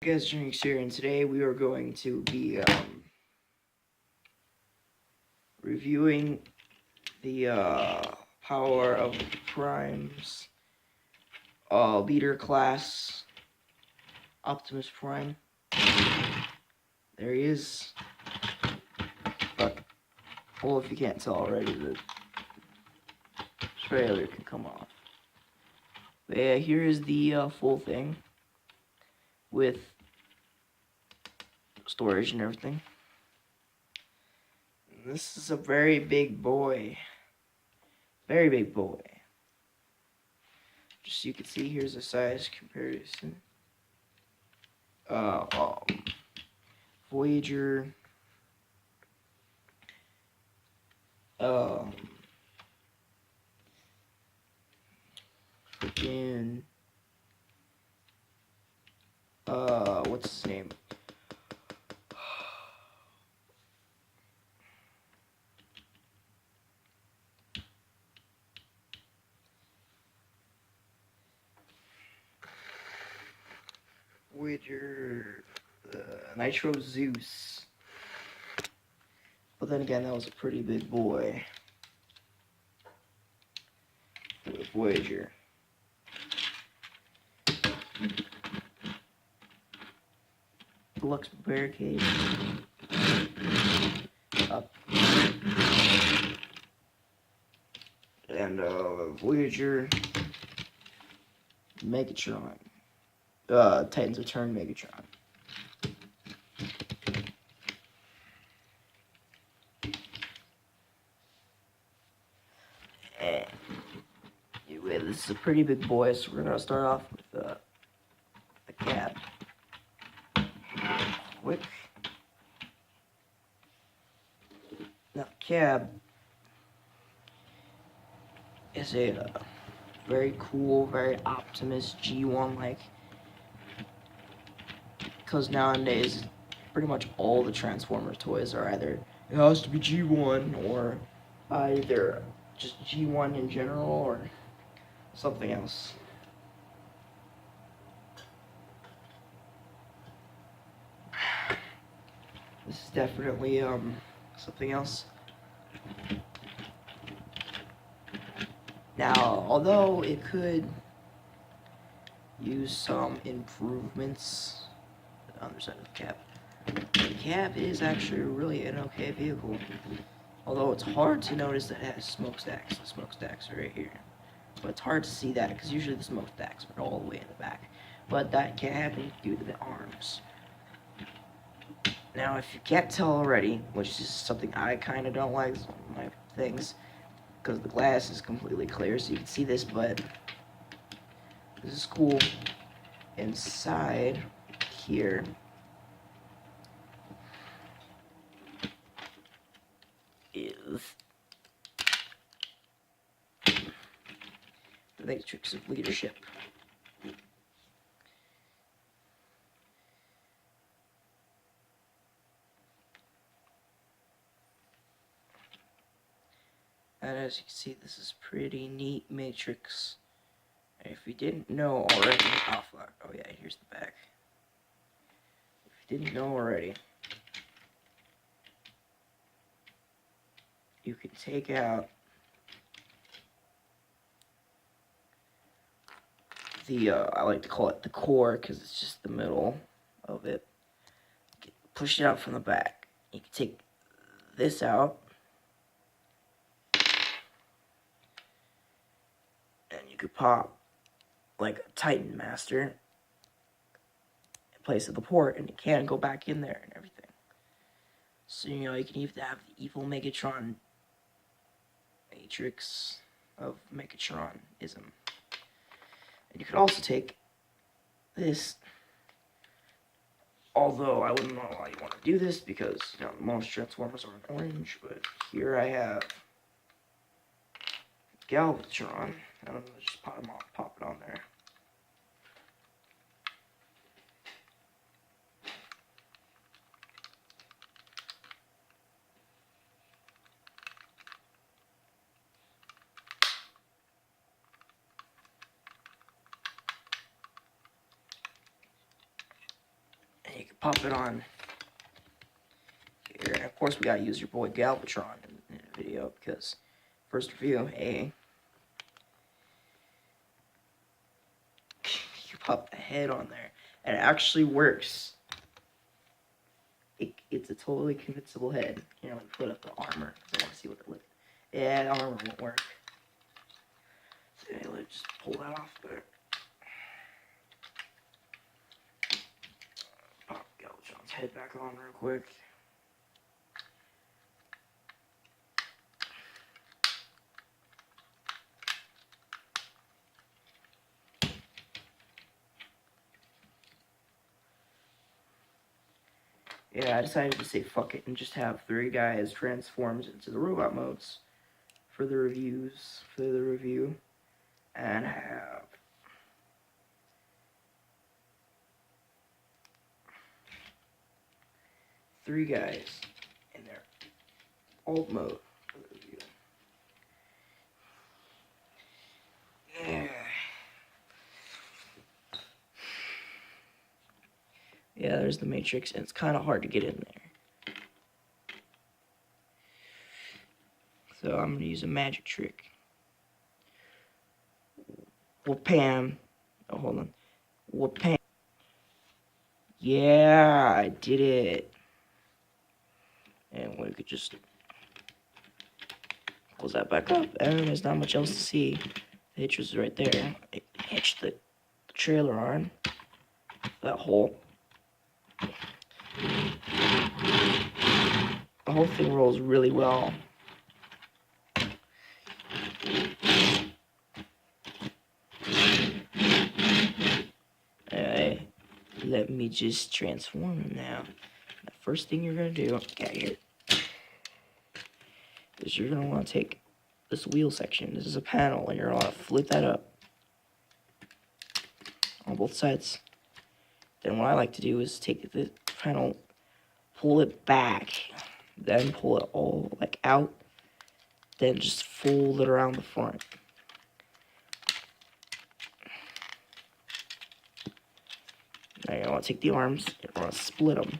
Guys, Drinks here, and today we are going to be reviewing the power of Prime's leader class, Optimus Prime. There he is. But, well, if you can't tell already, the trailer can come off. But yeah, here is the full thing with storage and everything. This is a very big boy. Very big boy. Just so you can see, here's a size comparison. Voyager. Freaking. What's his name? Voyager, Nitro Zeus. But then again, that was a pretty big boy. Voyager. Deluxe barricade. Up. And Voyager. Megatron. Titans Return Megatron. And anyway, this is a pretty big boy, so we're gonna start off with the cab. Quick. Now, cab is a very cool, very Optimus G1 like. Because nowadays, pretty much all the Transformers toys are either it has to be G1 or either just G1 in general or something else. This is definitely something else. Now, although it could use some improvements, the underside of the cab is actually really an okay vehicle. Although it's hard to notice that it has smokestacks. The smokestacks are right here. But it's hard to see that because usually the smokestacks are all the way in the back. But that can happen due to the arms. Now, if you can't tell already, which is something I kind of don't like, it's one of my things, because the glass is completely clear, so you can see this, but this is cool. Inside here is the matrix of leadership. And as you can see, this is pretty neat matrix. And if you didn't know already, oh yeah, here's the back. If you didn't know already, you can take out the, I like to call it the core, because it's just the middle of it. Push it out from the back. You can take this out. And you could pop like a Titan Master in place of the port, and it can go back in there and everything. So, you know, you can even have the evil Megatron matrix of Megatronism. And you could also take this, although I wouldn't know why you want to do this because, you know, most Transformers are in orange, but here I have Galvatron. I'm gonna just pop it on there. pop it on here. And of course, we gotta use your boy Galvatron in the video because first review, you pop the head on there, and it actually works. It's a totally convincible head. You know, put up the armor because I want to see what it looks. Yeah, the armor won't work. So anyway, let's just pull that off there. Pop Galvatron's head back on real quick. Yeah, I decided to say fuck it and just have 3 guys transformed into the robot modes for the review, and have three guys in their alt mode for the review. Yeah. Yeah, there's the matrix, and it's kind of hard to get in there. So I'm going to use a magic trick. Whoop-pam. Oh, hold on. Whoop-pam. Yeah, I did it. And we could just close that back up, and there's not much else to see. The hitch was right there. I hitched the trailer on that hole. The whole thing rolls really well. Alright, let me just transform him now. The first thing you're gonna do, get here, is you're gonna want to take this wheel section. This is a panel, and you're gonna want to flip that up on both sides. Then what I like to do is take the panel, pull it back, then pull it all like out, then just fold it around the front. Now you're gonna want to take the arms, you're gonna split them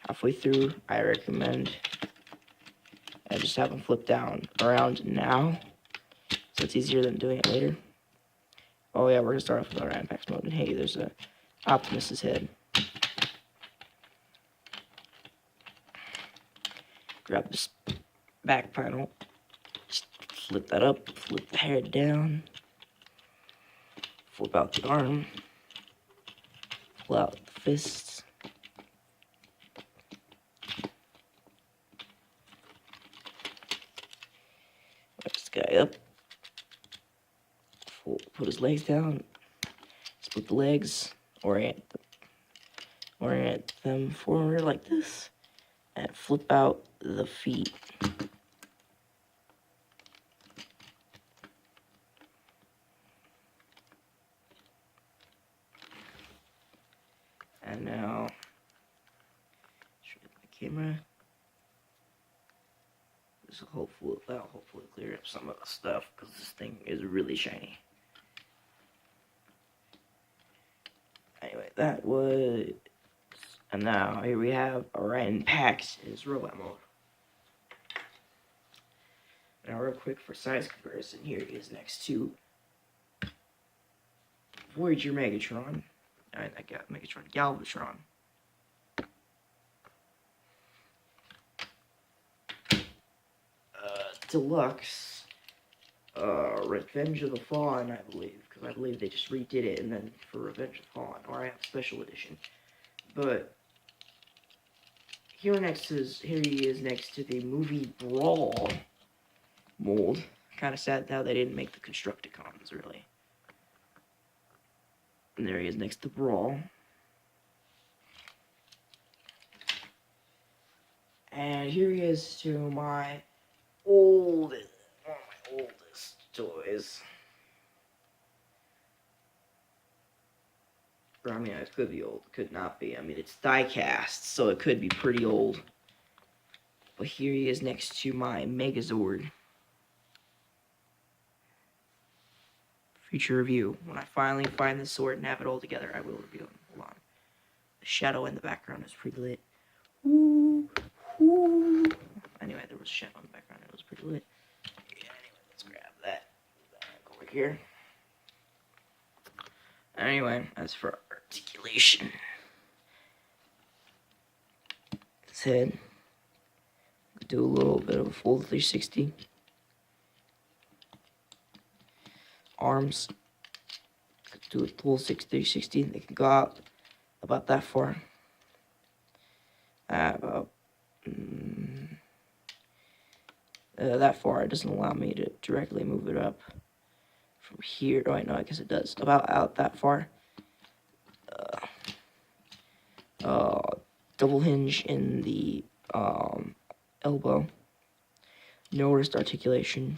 halfway through. I recommend I just have them flip down around now, so it's easier than doing it later. Oh yeah, we're gonna start off with our Impact mode, and hey, there's a Optimus's head. Grab this back panel, just flip that up, flip the head down, flip out the arm, pull out the fists. Lift this guy up, put his legs down, split the legs, orient them forward like this, and flip out the feet. And now, show the camera. This will hopefully clear up some of the stuff, because this thing is really shiny. Anyway, that was, and now here we have Orion Pax in his robot mode. Now real quick for size comparison, here he is next to Voyager Megatron. I got Megatron Galvatron. Deluxe Revenge of the Fallen, I believe, because I believe they just redid it, and then for Revenge of the Fallen, or I have Special Edition. But here he is next to the movie Brawl mold. Kind of sad how they didn't make the Constructicons, really. And there he is next to Brawl. And here he is to my oldest, one of my oldest toys. Or, I mean, it could be old, it could not be. I mean, it's die-cast, so it could be pretty old. But here he is next to my Megazord. Future review. When I finally find this sword and have it all together, I will review it. Hold on. The shadow in the background is pretty lit. Ooh, ooh. Anyway, there was a shadow in the background. It was pretty lit. Yeah, anyway, let's grab that. Go over here. Anyway, as for articulation, his head, do a little bit of a full 360. Arms, do a full 360. They can go out about that far. About that far. It doesn't allow me to directly move it up from here. Oh, wait, no, I guess it does. About out that far. Double hinge in the elbow. No wrist articulation.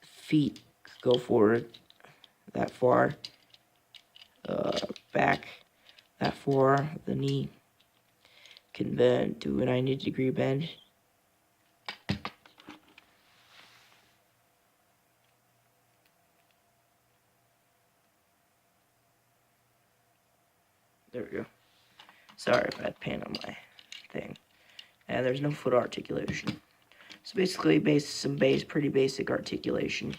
Feet go forward that far. Back that far. The knee can bend, do a 90-degree bend. There we go. Sorry if I had pain on my thing. And there's no foot articulation. So basically, pretty basic articulation.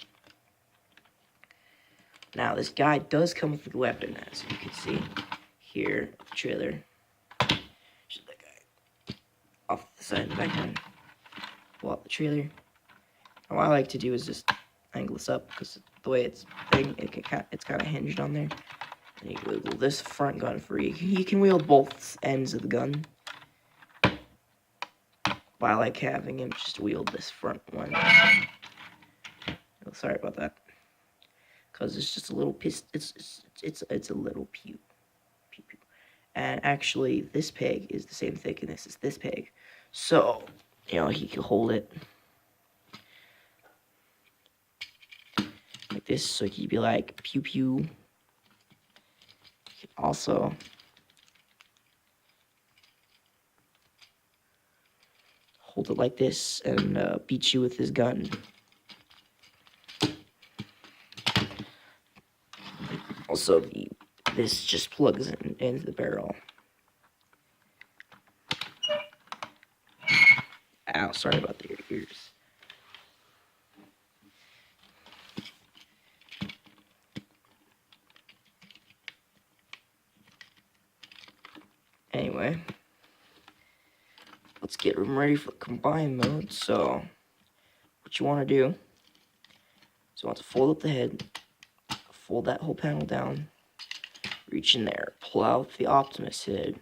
Now, this guy does come with a weapon, as you can see here. Trailer. Should that guy off the side of the background. Pull out the trailer. And what I like to do is just angle this up because the way it's kind of hinged on there. And you wiggle this front gun free. You can wield both ends of the gun. But I like having him just wield this front one. Oh, sorry about that. Because it's just a little it's a little pew. And actually, this peg is the same thickness as this peg. So, you know, he can hold it like this. So he'd be like, pew pew. He can also hold it like this and beat you with his gun. Also, this just plugs into the barrel. Ow, sorry about your ears. Anyway, let's get them ready for combine mode. So, what you want to do is you want to fold up the head, fold that whole panel down, reach in there, pull out the Optimus head.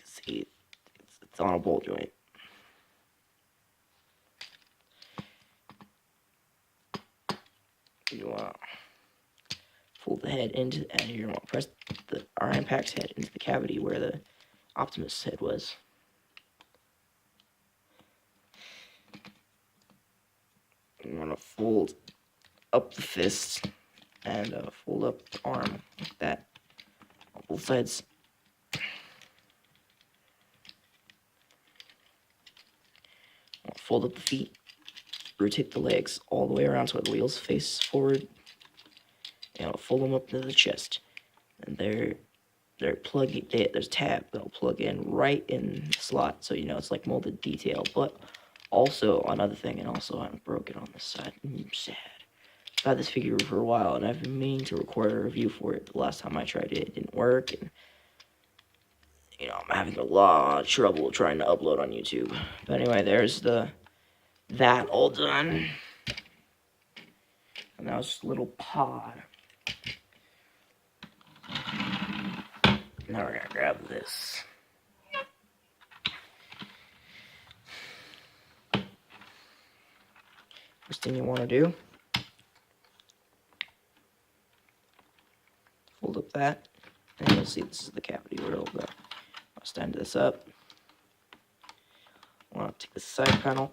See, it's on a bolt joint. You want to fold the head into, and you're going to press the Iron Pack's head into the cavity where the Optimus head was. You want to fold up the fist and fold up the arm like that on both sides. Fold up the feet, rotate the legs all the way around so the wheels face forward, and fold them up to the chest. And they're plugging. There's a tab that'll plug in right in the slot, so you know it's like molded detail. But also another thing, and also I'm broken on this side. I'm sad. I've had this figure for a while, and I've been meaning to record a review for it. The last time I tried it, it didn't work, and you know I'm having a lot of trouble trying to upload on YouTube. But anyway, there's that all done. And now it's a little pod. Now we're gonna grab this. First thing you want to do, fold up that, and you'll see this is the cavity where it'll go. I'll stand this up. I want to take the side panel,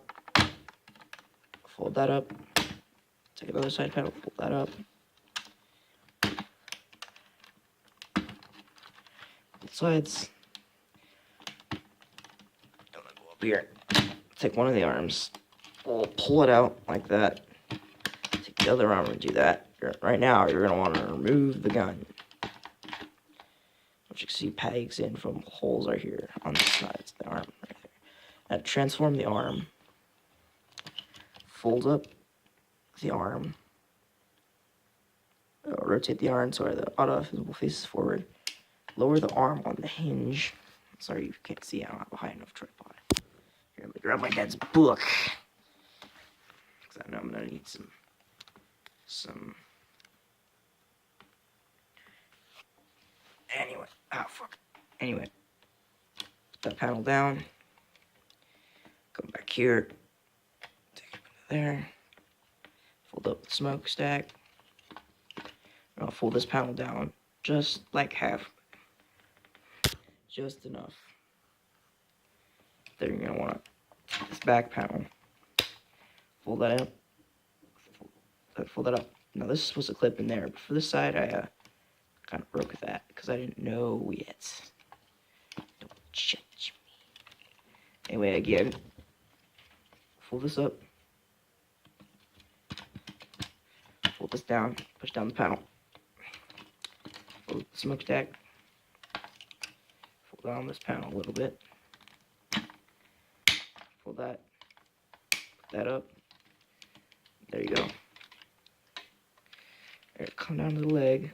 fold that up, take another side panel, fold that up. Both sides. And then go up here. Take one of the arms. We'll pull it out like that. Take the other arm and do that. right now, you're going to want to remove the gun. Which you can see pegs in from holes right here on the sides, the arm right there. Now transform the arm. Fold up the arm. Rotate the arm so the auto visible faces forward. Lower the arm on the hinge. Sorry, you can't see. I don't have a high enough tripod. Here, let me grab my dad's book. Because I know I'm going to need some... Anyway. Ah, fuck. Anyway. Put that panel down. Come back here. Take it there. Fold up the smokestack. I'll fold this panel down just like half. Just enough. Then you're going to want this back panel. Fold that up. Fold that up. Now this is supposed to clip in there, but for this side I kind of broke that because I didn't know yet. Don't judge me. Anyway, again, fold this up. Fold this down. Push down the panel. Fold the smokestack. Fold down this panel a little bit. Fold that. Put that up. There you go. There, come down to the leg.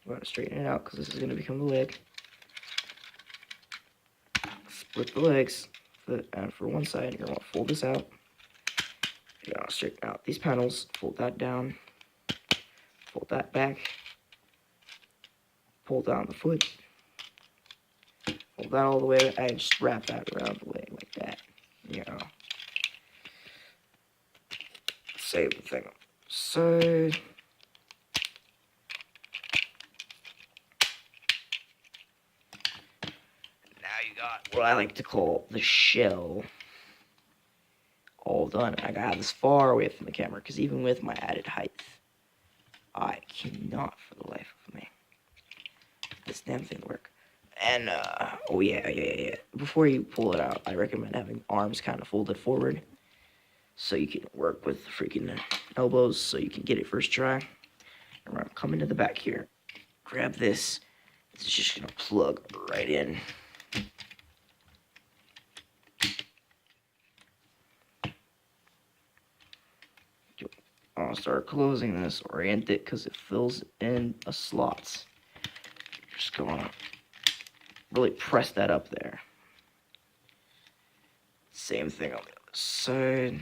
You want to straighten it out because this is going to become the leg. Split the legs. And for one side, you're going to want to fold this out. You're going to straighten out these panels. Fold that down. Fold that back. Pull down the foot. Fold that all the way. I just wrap that around the leg like that. You know. Save the thing. So now you got what I like to call the shell all done. I got this far away from the camera because even with my added height, I cannot for the life of me make this damn thing work. And oh yeah. Before you pull it out, I recommend having arms kind of folded forward so you can work with the freaking elbows so you can get it first try. And we're gonna come into the back here. Grab this. It's just gonna plug right in. I'll start closing this, orient it because it fills in a slot. You're just gonna really press that up there. Same thing on the other side.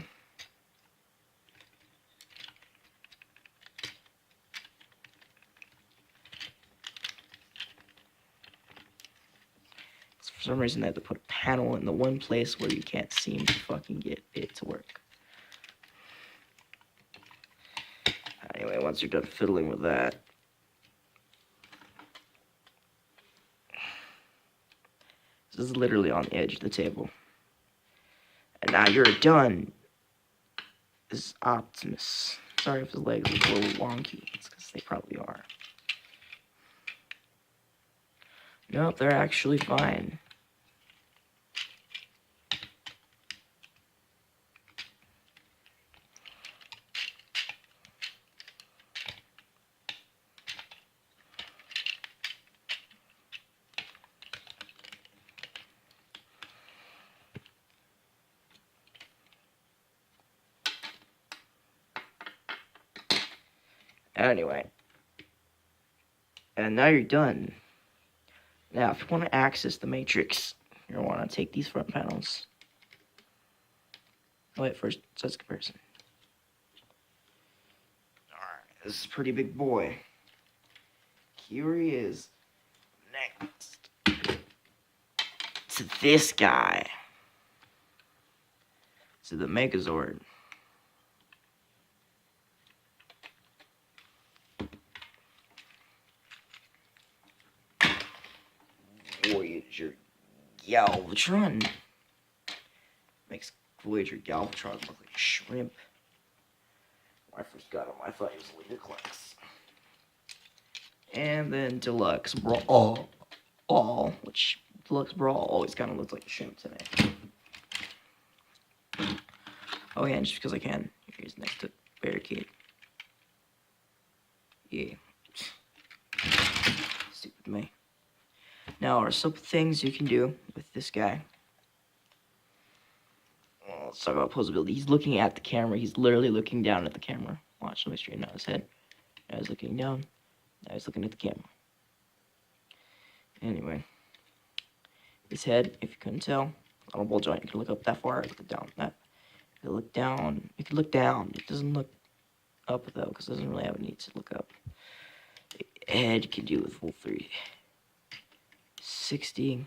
For some reason I had to put a panel in the one place where you can't seem to fucking get it to work. Anyway, once you're done fiddling with that, this is literally on the edge of the table. And now you're done. This is Optimus. Sorry if the legs look a little wonky. It's because they probably are. Nope, they're actually fine. Anyway. And now you're done. Now, if you want to access the matrix, you're going to want to take these front panels. Oh, wait, first, size comparison. Alright, this is a pretty big boy. Here he is. Next. To this guy. To the Megazord. Voyager Galvatron. Makes Voyager Galvatron look like a shrimp. When I first got him, I thought he was a leader class. And then Deluxe Brawl, which Deluxe Brawl always kind of looks like a shrimp to me. Oh yeah, and just because I can. Here's next to barricade. Yeah. Stupid me. Now, there are some things you can do with this guy. Well, let's talk about posability. He's looking at the camera. He's literally looking down at the camera. Watch, let me straighten out his head. Now he's looking down. Now he's looking at the camera. Anyway. His head, if you couldn't tell, on a ball joint. You can look up that far, look down that. You can look down. You can look down. It doesn't look up, though, because it doesn't really have a need to look up. The head can do with full 360.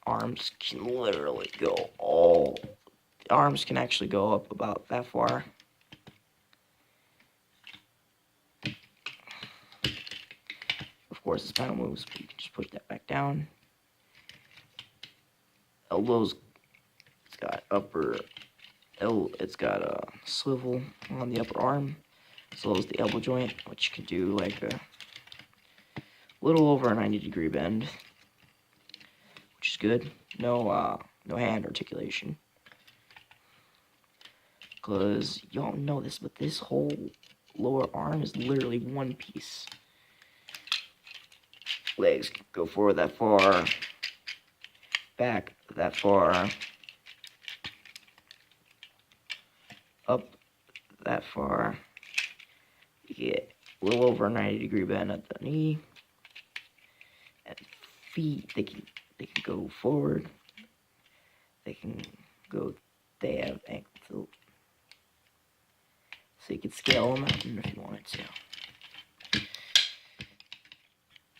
Arms can literally go all... Arms can actually go up about that far. Of course, this panel moves, but you can just push that back down. Elbows, it's got it's got a swivel on the upper arm, as well as the elbow joint, which you can do like a little over a 90-degree bend, which is good. No hand articulation. Because y'all know this, but this whole lower arm is literally one piece. Legs can go forward that far, back that far, up that far. You get a little over a 90-degree bend at the knee. And feet, they can go forward. They have ankle tilt. So you could scale them out if you wanted to.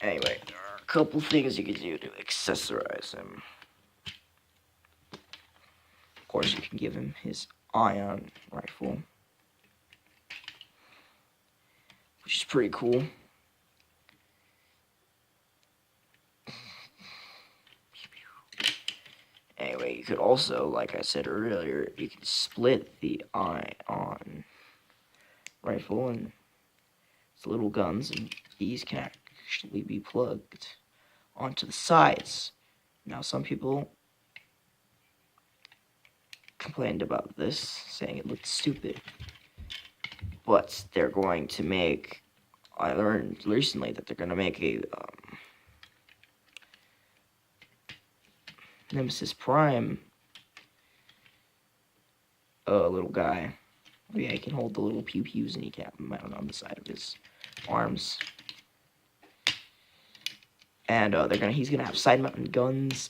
Anyway, there are a couple things you could do to accessorize him. Of course, you can give him his ion rifle, which is pretty cool. Anyway, you could also, like I said earlier, you can split the ion rifle and it's little guns, and these can actually be plugged onto the sides. Now, some people complained about this, saying it looked stupid, but they're going to make, I learned recently that they're going to make a Nemesis Prime little guy. Yeah, he can hold the little pew-pews and he can have them mounted on the side of his arms. And he's gonna have side-mounted guns,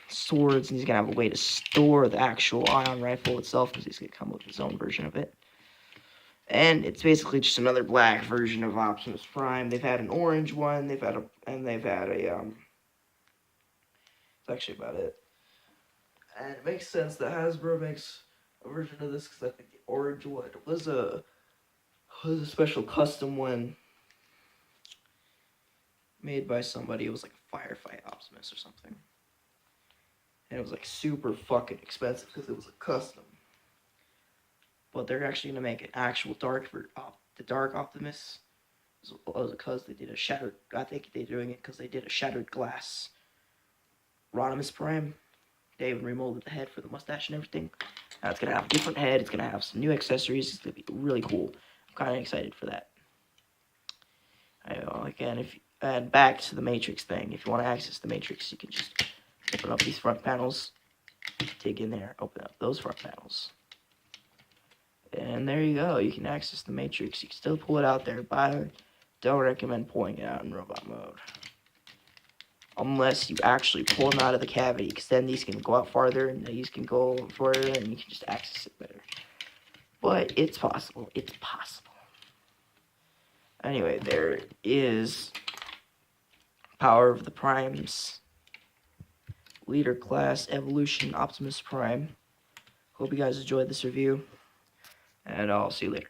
swords, and he's gonna have a way to store the actual ion rifle itself, because he's gonna come with his own version of it. And it's basically just another black version of Optimus Prime. They've had an orange one, they've had a it's actually about it. And it makes sense that Hasbro makes a version of this, because I think the orange one was a special custom one made by somebody. It was like a Firefight Optimus or something. And it was like super fucking expensive because it was a custom. But they're actually going to make an actual the Dark Optimus. Because they did a shattered, I think they're doing it because they did a shattered glass Rodimus Prime. They even remolded the head for the mustache and everything. Now it's going to have a different head. It's going to have some new accessories. It's going to be really cool. I'm kind of excited for that. Again, and back to the Matrix thing. If you want to access the Matrix, you can just open up these front panels, dig in there, open up those front panels. And there you go. You can access the Matrix. You can still pull it out there, but I don't recommend pulling it out in robot mode. Unless you actually pull them out of the cavity, because then these can go out farther, and these can go further, and you can just access it better. But it's possible. It's possible. Anyway, there is Power of the Primes, Leader Class Evolution Optimus Prime. Hope you guys enjoyed this review, and I'll see you later.